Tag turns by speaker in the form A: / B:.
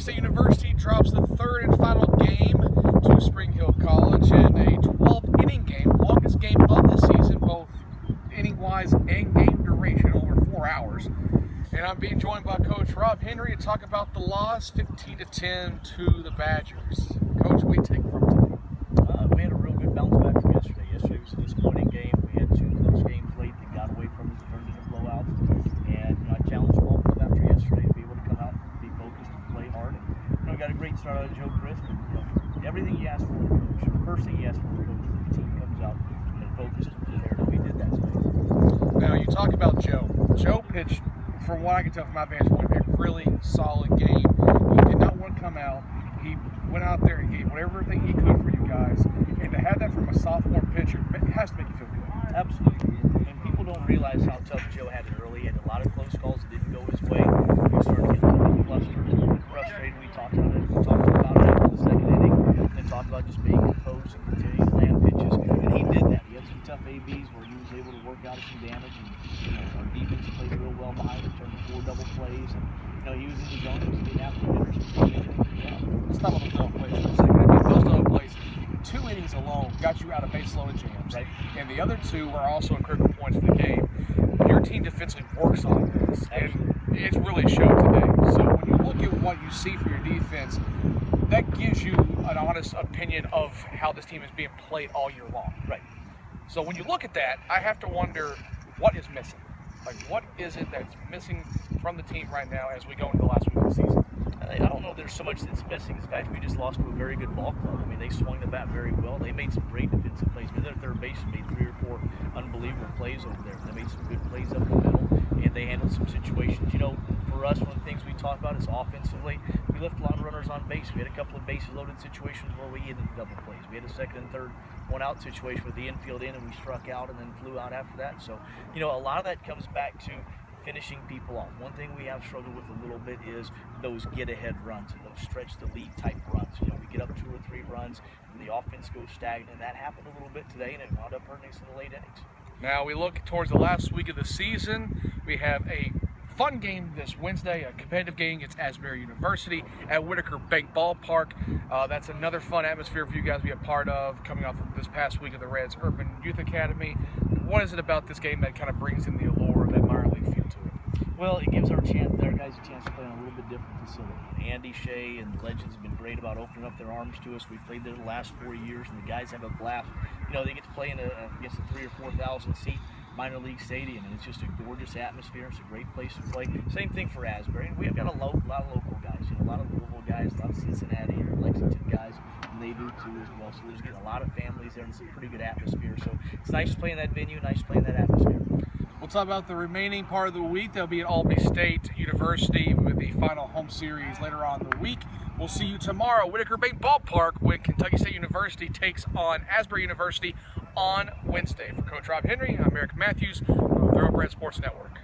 A: State University drops the third and final game to Spring Hill College in a 12-inning game, longest game of the season, both inning-wise and game duration, over 4 hours. And I'm being joined by Coach Rob Henry to talk about the loss, 15-10 to the Badgers. Coach, what do you take from today?
B: We had a real good bounce back from yesterday. Yesterday was a disappointing game. We had two close games late that got away from us, turned into blowouts. And I challenged Paul after yesterday to be able to come out and be focused and play hard. And we got a great start out of Joe Crisp. Everything you ask for in a coach, the first thing you ask for in a coach is the team comes out and focused and prepared. And we did that today.
A: Now, you talk about Joe. Joe pitched, from what I can tell from my vantage point, a really solid game. He did not want to come out. He went out there and gave everything he could for you guys. And to have that from a sophomore pitcher, it has to make you feel good.
B: Absolutely. And people don't realize how tough Joe had it early. He had a lot of close calls that didn't go his way. We started getting a little bit flustered, a little bit frustrated. We talked about it. We talked about it after the second inning. And then talked about just being composed and continuing to land pitches. And he did that. He had some tough ABs where he was able to work out some damage. And our defense played real well behind him, turned 4 double plays. And he was in the zone. He was getting after hitters.
A: Let's talk about those double plays for a second. I mean, those double plays, 2 innings alone got you out of base loaded jams.
B: Right.
A: And the other 2 were also in critical points of the game. Your team defensively works on this. And it's really showed today. So when you look at what you see from your defense, that gives you an honest opinion of how this team is being played all year long.
B: Right.
A: So when you look at that, I have to wonder what is missing. Like, what is it that's missing from the team right now as we go into the last week of the season?
B: I don't know if there's so much that's missing. In fact, we just lost to a very good ball club. I mean, they swung the bat very well. They made some great defensive plays. Their third base made 3 or 4 unbelievable plays over there. They made some good plays up the middle, and they handled some situations. For us, one of the things we talk about is offensively, we left a lot of runners on base. We had a couple of bases loaded situations where we ended double plays. We had a second and third one-out situation with the infield in, and we struck out and then flew out after that. So, a lot of that comes back to finishing people off. One thing we have struggled with a little bit is those get-ahead runs and those stretch-the-lead type runs. We get up 2 or 3 runs, and the offense goes stagnant. And that happened a little bit today, and it wound up hurting us in the late innings.
A: Now we look towards the last week of the season. We have a fun game this Wednesday, a competitive game against Asbury University at Whitaker Bank Ballpark. That's another fun atmosphere for you guys to be a part of, coming off of this past week of the Reds Urban Youth Academy. What is it about this game that kind of brings in the allure of that minor league feel to it?
B: Well, it gives our guys a chance to play on a little bit different facility. Andy Shea and the Legends have been great about opening up their arms to us. We've played there the last 4 years, and the guys have a blast. They get to play against a 3,000 or 4,000 seat minor league stadium, and it's just a gorgeous atmosphere. It's a great place to play. Same thing for Asbury, and we've got a lot of local guys, a lot of Louisville guys, a lot of Cincinnati or Lexington guys, and they do too as well. So there's getting a lot of families there, and it's a pretty good atmosphere. So it's nice to play in that venue, nice to play in that atmosphere.
A: We'll talk about the remaining part of the week. They'll be at Albany State University with the final home series later on in the week. We'll see you tomorrow at Whitaker Bank Ballpark when Kentucky State University takes on Asbury University on Wednesday. For Coach Rob Henry, I'm Eric Matthews, Thoroughbred Sports Network.